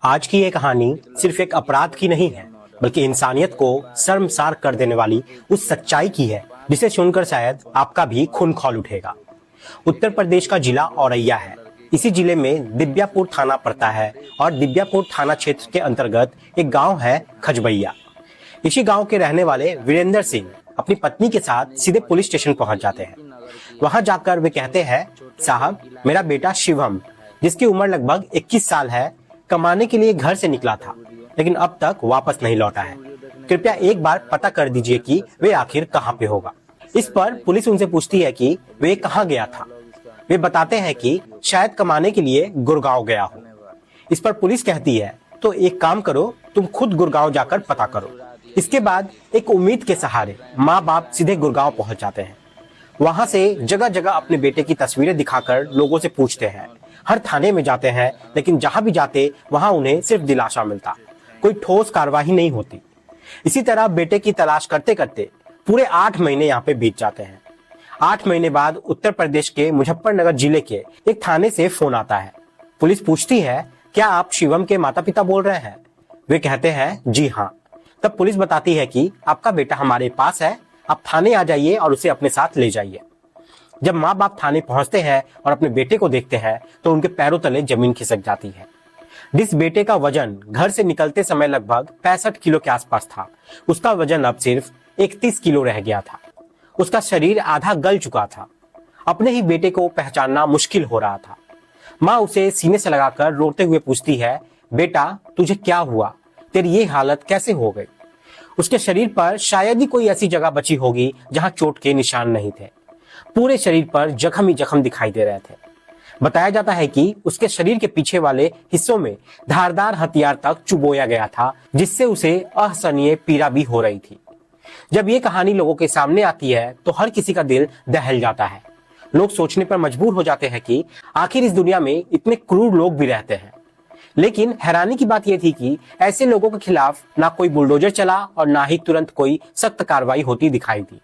आज की ये कहानी सिर्फ एक अपराध की नहीं है, बल्कि इंसानियत को शर्मसार कर देने वाली उस सच्चाई की है जिसे सुनकर शायद आपका भी खून खौल उठेगा। उत्तर प्रदेश का जिला औरैया है। इसी जिले में दिव्यापुर थाना पड़ता है और दिव्यापुर थाना क्षेत्र के अंतर्गत एक गांव है खजबैया। इसी गांव के रहने वाले वीरेंद्र सिंह अपनी पत्नी के साथ सीधे पुलिस स्टेशन पहुंच जाते हैं। वहां जाकर वे कहते हैं, साहब, मेरा बेटा शिवम, जिसकी उम्र लगभग 21 साल है, कमाने के लिए घर से निकला था, लेकिन अब तक वापस नहीं लौटा है। कृपया एक बार पता कर दीजिए कि वे आखिर कहां पे होगा। इस पर पुलिस उनसे पूछती है कि वे कहां गया था। वे बताते हैं कि शायद कमाने के लिए गुड़गांव गया हो। इस पर पुलिस कहती है, तो एक काम करो, तुम खुद गुड़गांव जाकर पता करो। इसके बाद एक उम्मीद के सहारे माँ बाप सीधे गुड़गांव पहुंच जाते हैं। वहां से जगह जगह अपने बेटे की तस्वीरें दिखाकर लोगों से पूछते हैं। हर थाने में जाते हैं, लेकिन जहां भी जाते वहां उन्हें सिर्फ दिलासा मिलता, कोई ठोस कार्रवाई नहीं होती। इसी तरह बेटे की तलाश करते करते पूरे 8 महीने यहाँ पे बीत जाते हैं। 8 महीने बाद उत्तर प्रदेश के मुजफ्फरनगर जिले के एक थाने से फोन आता है। पुलिस पूछती है, क्या आप शिवम के माता पिता बोल रहे हैं? वे कहते हैं, जी हाँ। तब पुलिस बताती है कि आपका बेटा हमारे पास है, आप थाने आ जाइए और उसे अपने साथ ले जाइए। जब माँ बाप थाने पहुंचते हैं और अपने बेटे को देखते हैं तो उनके पैरों तले जमीन खिसक जाती है। जिस बेटे का वजन घर से निकलते समय लगभग 65 किलो के आसपास था, उसका वजन अब सिर्फ 31 किलो रह गया था। उसका शरीर आधा गल चुका था। अपने ही बेटे को पहचानना मुश्किल हो रहा था। माँ उसे सीने से लगाकर रोते हुए पूछती है, बेटा, तुझे क्या हुआ? तेरी ये हालत कैसे हो गई? उसके शरीर पर शायद ही कोई ऐसी जगह बची होगी जहां चोट के निशान नहीं थे। पूरे शरीर पर जख्म ही जख्म दिखाई दे रहे थे। बताया जाता है कि उसके शरीर के पीछे वाले हिस्सों में धारदार हथियार तक चुबोया गया था, जिससे उसे असहनीय पीड़ा भी हो रही थी। जब ये कहानी लोगों के सामने आती है तो हर किसी का दिल दहल जाता है। लोग सोचने पर मजबूर हो जाते हैं कि आखिर इस दुनिया में इतने क्रूर लोग भी रहते हैं। लेकिन हैरानी की बात यह थी कि ऐसे लोगों के खिलाफ ना कोई बुलडोजर चला और ना ही तुरंत कोई सख्त कार्रवाई होती दिखाई दी।